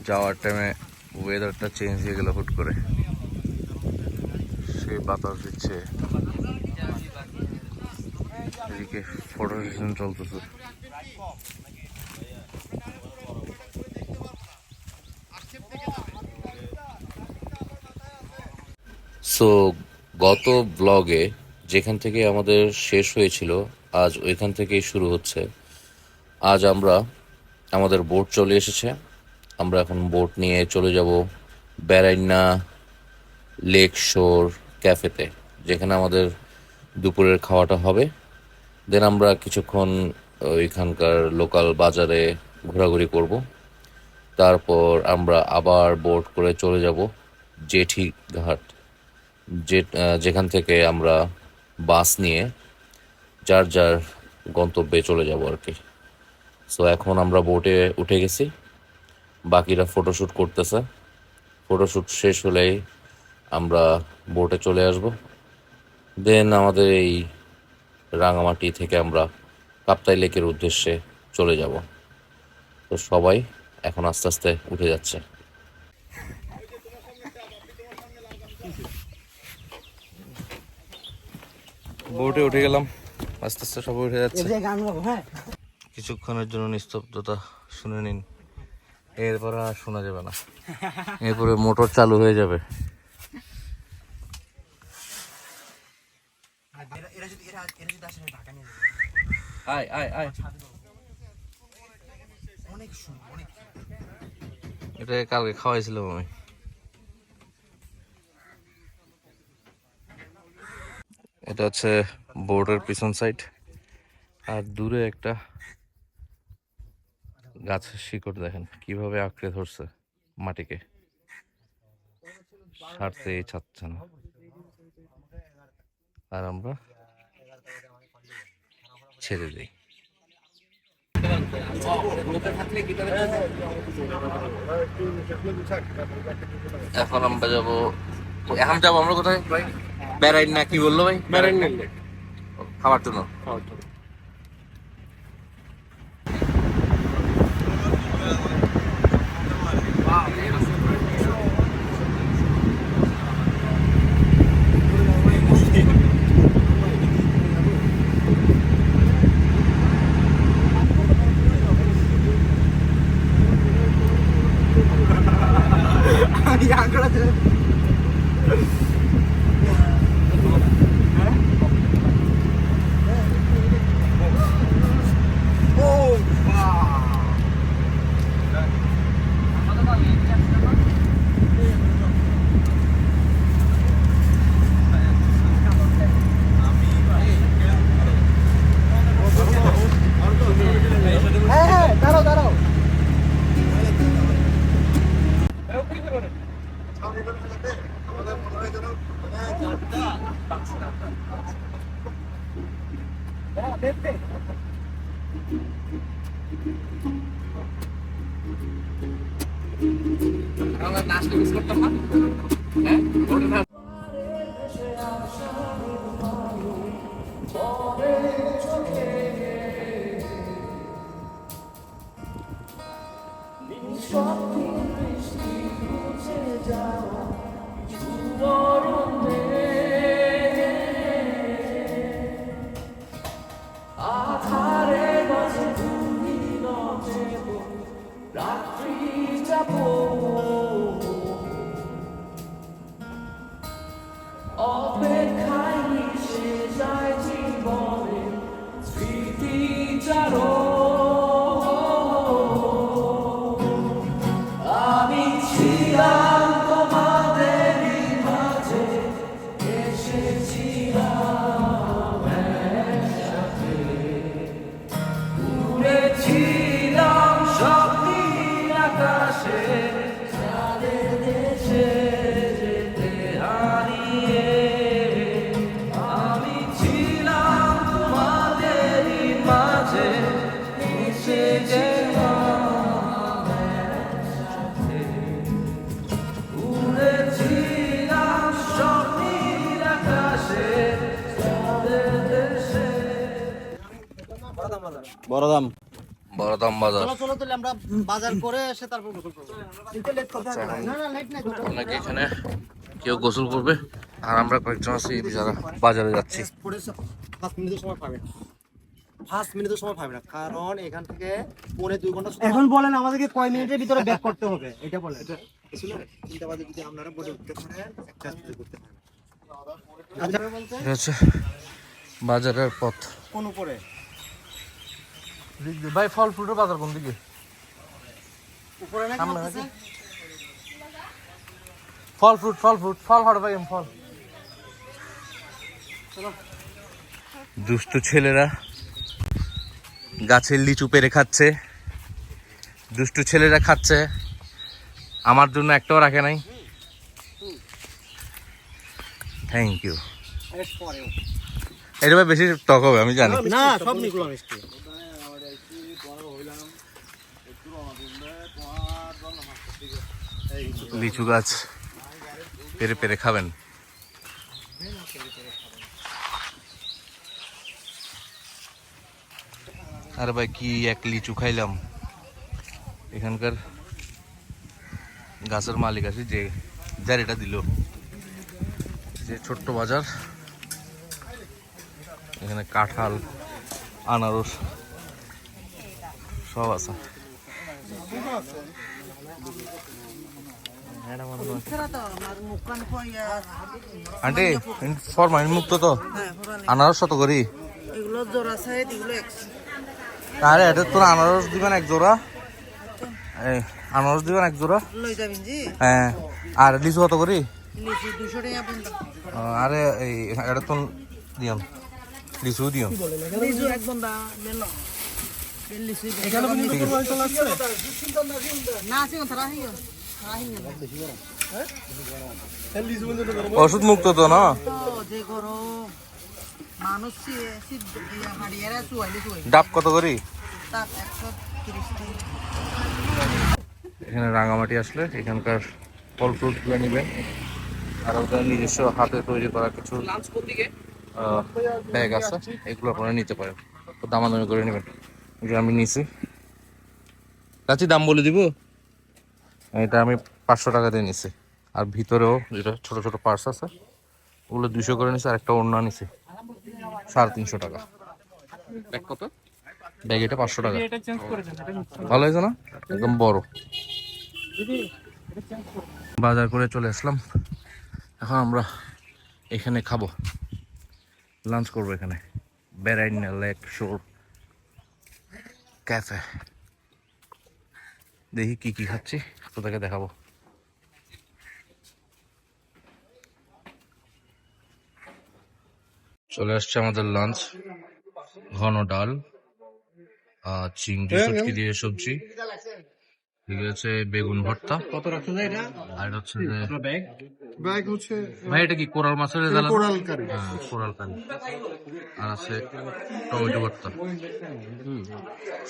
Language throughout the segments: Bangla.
যাওয়ার টাইমে ওয়েদারটা চেঞ্জ হয়ে গেল হুট করে, সে বাতাস দিচ্ছে, এদিকে ফটো সেশন চলতেছে। সো গত ব্লগে যেখান থেকে আমাদের শেষ হয়েছিল আজ ওইখান থেকেই শুরু হচ্ছে। আজ আমরা আমাদের বোট চলে এসেছে, আমরা এখন বোট নিয়ে চলে যাব বেড়াইন্না লেক শোর ক্যাফেতে, যেখানে আমাদের দুপুরের খাওয়াটা হবে। দেন আমরা কিছুক্ষণ ওইখানকার লোকাল বাজারে ঘোরাঘুরি করব। তারপর আমরা আবার বোট করে চলে যাব জেঠি ঘাট, যেখান থেকে আমরা বাস নিয়ে যার যার গন্তব্যে চলে যাব আর কি। সো এখন আমরা বোটে উঠে গেছি, বাকিরা ফটোশ্যুট করতেছে। ফটোশ্যুট শেষ হলেই আমরা বোটে চলে আসব। দেন আমাদের এই রাঙামাটি থেকে আমরা কাপ্তাই লেকের উদ্দেশ্যে চলে যাব। তো সবাই এখন আস্তে আস্তে উঠে যাচ্ছে। বোটে উঠে গেলাম, আস্তে আস্তে সবাই উঠে যাচ্ছে। কিছুক্ষণের জন্য নিস্তব্ধতা শুনে নিন, এরপর আর শোনা যাবে না, এরপরে মোটর চালু হয়ে যাবে। এটা কালকে খাওয়াইছিলাম আমি। এটা হচ্ছে বোর্ডের পিছন সাইড, আর দূরে একটা গাছের শিকড় দেখেন কিভাবে আঁকড়ে ধরছে মাটিকে, ছাড়তেই চাচ্ছে না। আর আমরা ছেড়ে দিই। এখন আমরা যাবো, আমরা কোথায়? বেড়াইন না কি বললো ভাই? বেড়াইন খাওয়ার জন্য। নাচলে মিস করতাম না, হ্যাঁ? দরদাম বাজার। চলো চলো তাহলে আমরা বাজার করে এসে তারপর গোসল করবো। কিন্তু লেট করতে হবে না। না লেট নাই। অনেকে এখানে কেউ গোসল করবে আর আমরা কয়েকজন আছি যারা বাজারে যাচ্ছি। 5 মিনিটের সময় পাবে না। 5 মিনিটের সময় পাবে না, কারণ এখান থেকে পৌনে 2 ঘন্টা। এখন বলেন আমাদেরকে কয় মিনিটের ভিতরে ব্যাক করতে হবে, এটা বলেন। আসলে চিন্তাবাদী যদি আপনারা বোর্ডে উঠতে পারেন একটা স্পিড করতে পারবেন। আচ্ছা বলতে এটা হচ্ছে বাজারের পথ। কোন উপরে ভাই ফল ফ্রুটের বাজার কোন দিকে? উপরে নাকি বলতেছে? ফল হাড় ভাই ফল। দুষ্ট ছেলেরা গাছের লিচু পেরে খাচ্ছে, দুষ্টু ছেলেরা খাচ্ছে, আমার জন্য একটাও রাখে নাই। Thank you. এটা ভাই বেশি টক হবে আমি জানি না, সব নিকুলা মিষ্টি। লিচু গাছ পেরে পেরে খাবেন। আরে ভাই কি এক লিচু খাইলাম। এখানকার গাছের মালিক আছে যে যার এটা দিল, যে ছোট্ট বাজার, এখানে কাঁঠাল আনারস সব আছে। আন্টি ফরমাইন মুক্ত তো আনারস কত করি? এগুলো জোড়া সাইড, এগুলো 100। আরে এটা তোর আনারস দিবেন এক জোড়া, আনারস দিবেন এক জোড়া। লই যাবেন জি। হ্যাঁ, আর লিচু কত করি? লিচু 200 টাকা বন্ধ। আরে এই এটা তো দিয়ন, লিচু দিয়ন। লিচু এক বন্ধা মেলো। লিচু এখানে কোন নিকুলা চলে আসছে? না আছে তারা হিও। ওষুধ মুক্ত তো না? তো যে করো মানুষ সিদ্ধ হাড়িয়ারা চুয়াইলে চুয়াই। ডাব কত করি? তার 130 টাকা। এখানে রাঙামাটি আসলে এখানকার ফল ফ্রুটগুলো নেবেন, আর ওদের নিজস্ব হাতে তৈরি করা কিছু ব্যাগ আছে, এগুলো আপনারা নিতে পারেন, তো দামাদামি করে নেবেন। যে আমি নিছি, কাছে দাম বলে দিব। এটা আমি 500 টাকা দিয়ে নিছি, আর ভিতরেও যেটা ছোট ছোট পার্স আছে ওগুলো 200 করে নিছি, আর একটা ওড়না নিছি 350 টাকা। ব্যাগ কত? ব্যাগ এটা 500 টাকা। ভালো হয়েছে না? একদম বড়। বাজার করে চলে আসলাম, এখন আমরা এখানে খাবো, লাঞ্চ করবো এখানে, বেরাইনা লেক শোর ক্যাফে। দেখি কি কি খাচ্ছি তোদেরকে দেখাবো। চলে আসছে আমাদের লাঞ্চ, ঘন ডাল, চিংড়ি শুটকি দিয়ে সবজি, ঠিক আছে, বেগুন ভর্তা, কত রাখতে যায় এটা? আর এটা হচ্ছে যে ব্যাগ হচ্ছে ভাই এটা কি কোরাল মাছের রেজাল্ট? কোরাল কারি। হ্যাঁ কোরাল কারি, আর আছে টমেটো ভর্তা।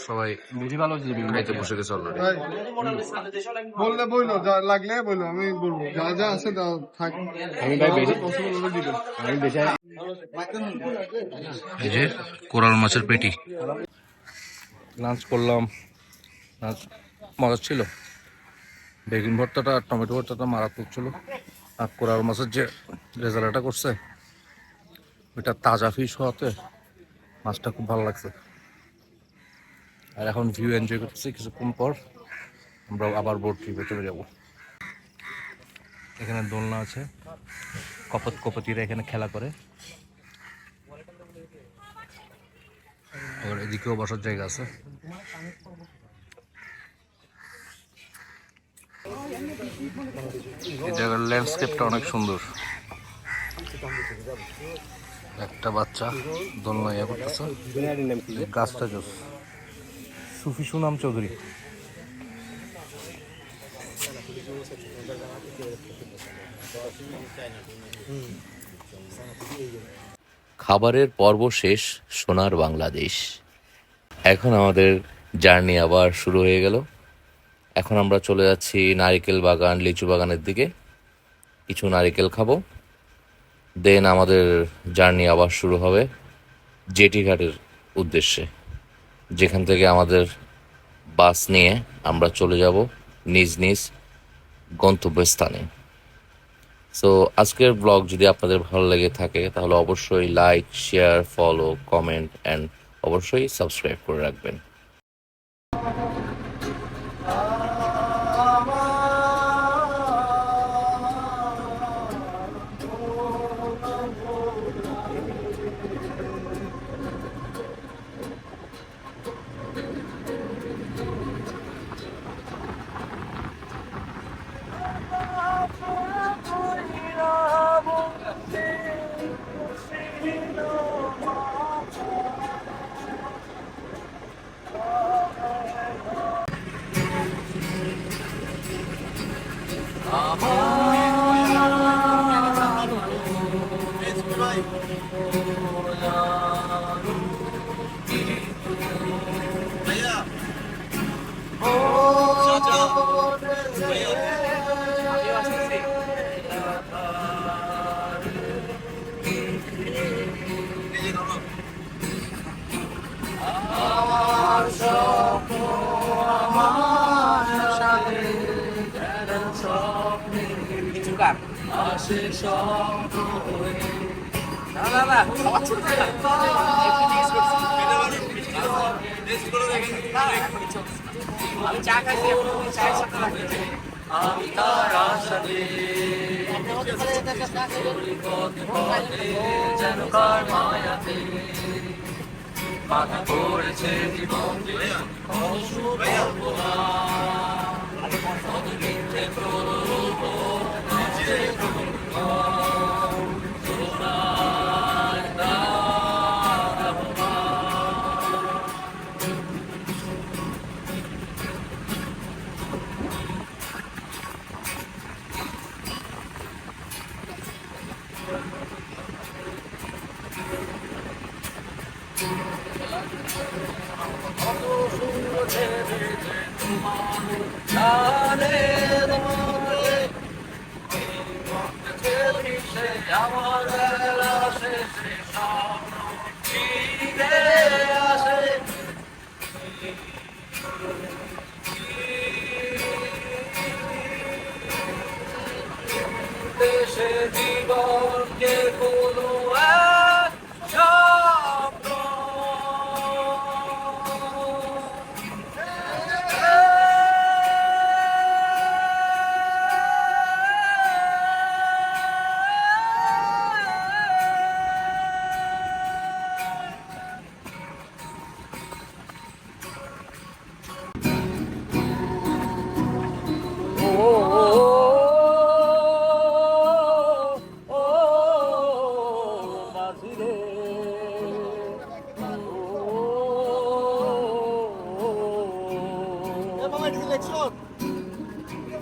সবাই বেশি ভালো খাইতে বসে গেছে অলরেডি। বললে বইলো, যা লাগলে বইলো, আমি বলবো যা যা আছে তা থাক। আমি ভাই বেশি পছন্দ করে দিবেন। আমি বেশি এই যে কোরাল মাছের পেটি। লাঞ্চ করলাম, লাঞ্চ মজা ছিল। বেগুন ভর্তাটা আর টমেটো ভর্তাটা মারাত্মক ছিল, আর কোরাল মাছের যে রেজাল্টটা করছে ওইটা তাজা ফিশ হওয়াতে মাছটা খুব ভালো লাগছে। আর এখন ভিউ এনজয় করতেছি, কিছুক্ষণ পর আমরা আবার বোট ট্রিপে চলে যাব। এখানে দোলনা আছে, কপতিরা এখানে খেলা করে, আর এদিকেও বসার জায়গা আছে। এই জায়গার ল্যান্ডস্কেপটা অনেক সুন্দর। একটা বাচ্চা দোলনা ইয়া করতেছে, গাছটা জোস। সুফি সুনাম চৌধুরী। খাবারের পর্ব শেষ, সোনার বাংলাদেশ। এখন আমাদের জার্নি আবার শুরু হয়ে গেল। এখন আমরা চলে যাচ্ছি নারিকেল বাগান, লিচু বাগানের দিকে, কিছু নারিকেল খাবো, দেন আমাদের জার্নি আবার শুরু হবে জেটি ঘাটের উদ্দেশ্যে, যেখান থেকে আমাদের বাস নিয়ে আমরা চলে যাব নিজ নিজ গন্তব্যস্থানে। সো আজকের ব্লগ যদি আপনাদের ভালো লেগে থাকে তাহলে অবশ্যই like, share, follow, comment and অবশ্যই সাবস্ক্রাইব করে রাখবেন।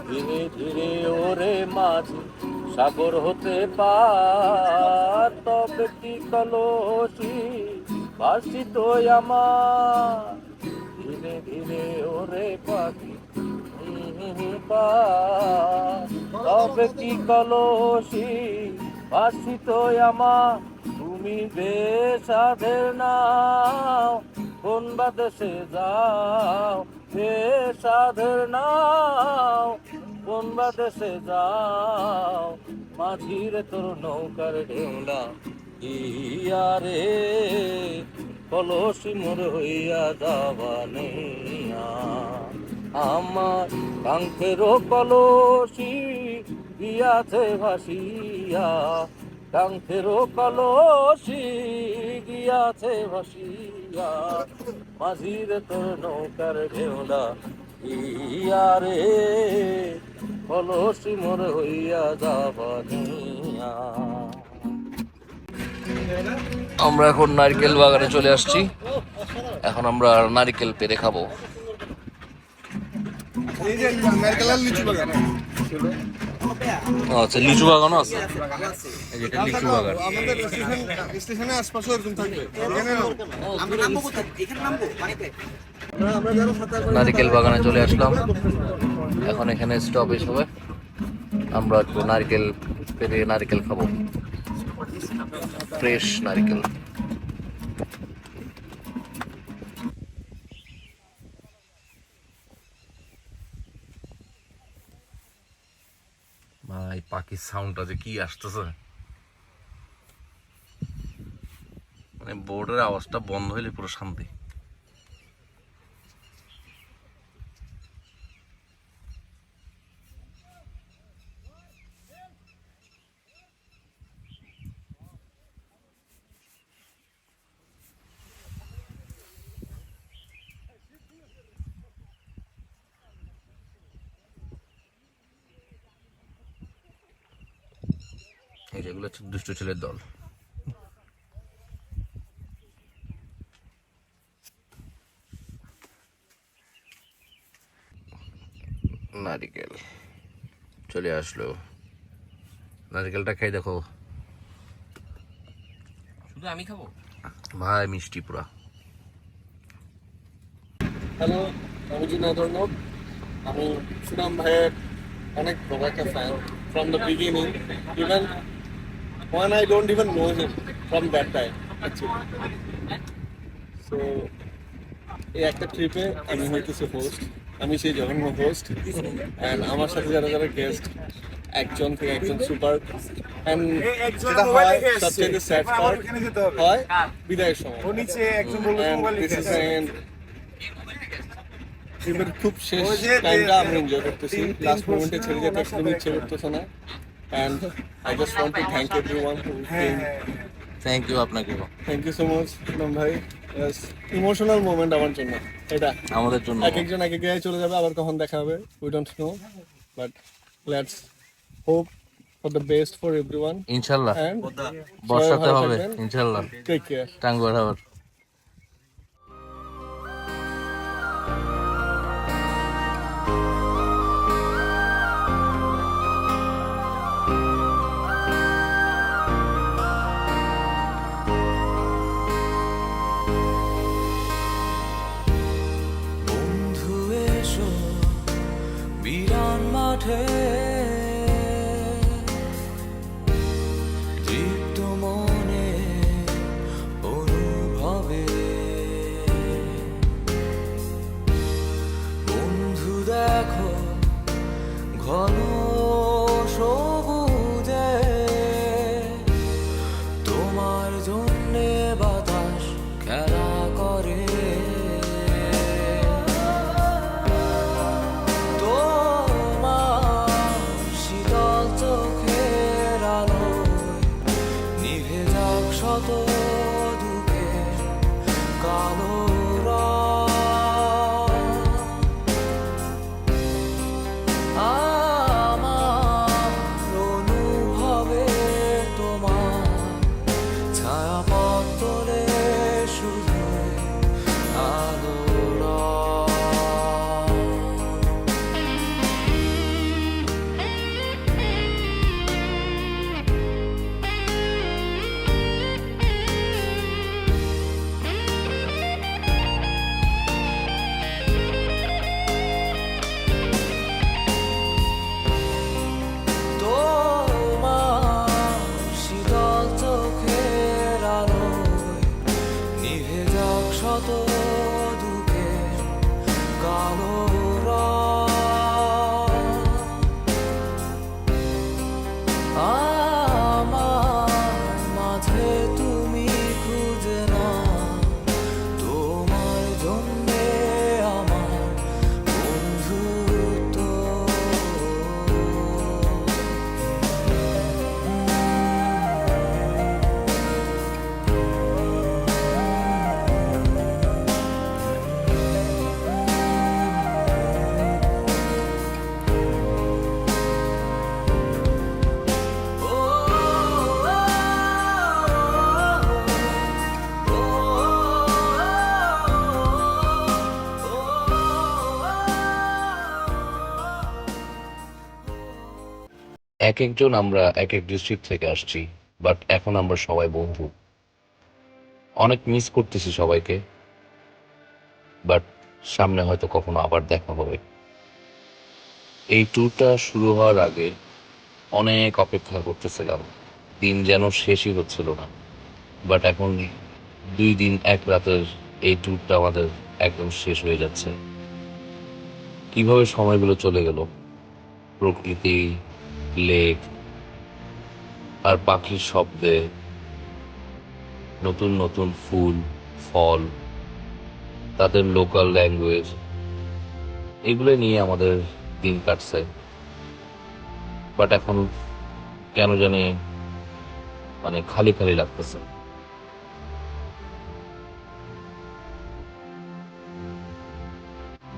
ধীরে ধীরে ওরে মাঝি সাগর হতে পার, তবে কি কলসি ভাসিত আমার। ধীরে ধীরে ওরে পাখি পার, তবে কি কলসি ভাসিত আমার। তুমি বেসাধের নাও কোন বা দেশে যাও, বেসাধের নাও কোন বা দেশে যাও। মাঝির তোর নৌকার ঢেউলা ইয়ারে কলসি মোর হইয়া যাবানিয়া। আমার কাঙ্ক্ষেরও কলসি গিয়াছে ভাসিয়া, কাঙ্ক্ষেরও কলসি গিয়াছে ভাসিয়া। মাঝির তোর নৌকার ঢেউলা ইয়ারে কলসি মোর হইয়া যাবানিয়া। আমরা এখন নারকেল বাগানে চলে আসছি। এখন আমরা নারকেল পেরে খাবো। আচ্ছা, লিচু বাগানও আছে। এটা লিচু বাগান। স্টেশনের আশপাশে এরকম থাকবে। নারকেল বাগানে চলে আসলাম। এখন এখানে স্টপেজ হবে, আমরা একটু নারকেল পেরে নারকেল খাবো, ফ্রেশ নারকেল। ভাই পাখির সাউন্ডটা যে কি আসতেছে, মানে বোর্ডের আওয়াজটা বন্ধ হইলে পুরো শান্তি। এই যেগুলো হচ্ছে দুষ্ট ছেলের দল। নারিকেল চলে আসলো, নারিকেলটা খাই দেখো শুধু আমি খাবো? ভাই, মিষ্টি পুরা। হ্যালো, আমি জুনায়দ অর্ণব। আমি সুনাম ভাইয়ের অনেক বড় একটা fan from the beginning, even when I don't even know him from that time actually. So এই একটা ট্রিপে আমি হইতেছি হোস্ট, আমি সেই জঘন্য হোস্ট, অ্যান্ড আমার সাথে যারা যারা গেস্ট একজন থেকে একজন সুপার, অ্যান্ড যেটা হয় সবচেয়ে স্যাড পার্ট হয় বিদায়ের সময়। And this is the end. ট্রিপের খুব শেষ টাইমটা আমি এনজয় করতেছি, লাস্ট মোমেন্টে ছেড়ে যেতে একদমই ইচ্ছে করতেছে না, and I just want to thank everyone who came. Thank you আপনাকে, thank you so much Sunam ভাই। ইমোশনাল মোমেন্ট আমার জন্য এটা। আমাদের জন্য। এক একজন এক এক জায়গায় চলে যাবে, আবার কখন দেখা হবে we don't know, but let's hope for the best for everyone. ইনশাল্লাহ এন্ড বর্ষাতে হবে, ইনশাল্লাহ টেক কেয়ার। টাঙ্গুয়ার হাওয়ার। বন্ধু এসো বিরান মাঠে, দীপ্ত মনে অনুভবে, বন্ধু দেখো ঘন সবুজে, তোমার জন্যে বাতাস খেলা করে, তোমার শীতল চোখের আলোয় নিভে যাক শত দুঃখের কালো রাত। আমার অনুভবে তোমার ছায়া পথরে শুধু আলো রাত। তোমার শীতল চোখের আলোয় নিভে যাক শত দুঃখের কালো রাত। আমার মাঝে তুমি খুঁজে না, তোমার জন্যে আমার বন্ধুত্ব। এক একজন আমরা এক এক ডিস্ট্রিক্ট থেকে আসছি, বাট এখন আমরা সবাই বন্ধু। অনেক মিস করতেছি সবাইকে, বাট সামনে হয়তো কখনো আবার দেখা হবে। এই ট্যুরটা শুরু হওয়ার আগে অনেক অপেক্ষা করতেছিলাম, দিন যেন শেষই হচ্ছিল না, বাট এখন 2 দিন 1 রাতের এই ট্যুরটা আমাদের একদম শেষ হয়ে যাচ্ছে। কিভাবে সময়গুলো চলে গেল, প্রকৃতি, লেক, আর পাখির শব্দে, নতুন নতুন ফুল ফল, তাদের লোকাল ল্যাঙ্গুয়েজ, এগুলো নিয়ে আমাদের দিন কাটছে। বাট এখন কেন জানি মানে খালি খালি লাগতেছে।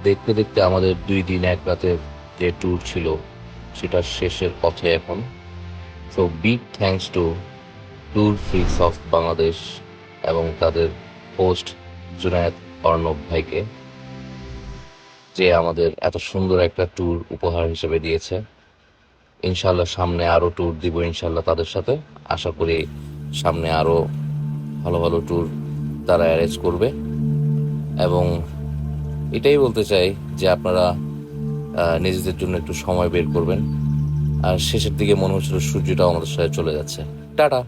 দেখতে দেখতে আমাদের 2 দিন 1 রাতের যে ট্যুর ছিল সেটা শেষের পথে এখন। So big thanks to tour freaks of Bangladesh এবং তাদের হোস্ট জুনায়েদ অর্ণব ভাইকে, যে আমাদের এত সুন্দর একটা ট্যুর উপহার হিসেবে দিয়েছে। ইনশাল্লাহ সামনে আরও ট্যুর দিব ইনশাল্লাহ তাদের সাথে। আশা করি সামনে আরও ভালো ভালো ট্যুর তারা অ্যারেঞ্জ করবে। এবং এটাই বলতে চাই যে আপনারা নিজেদের জন্য একটু সময় বের করবেন। আর শেষের দিকে মনে হচ্ছিল সূর্যটাও আমাদের সাথে চলে যাচ্ছে। টাটা।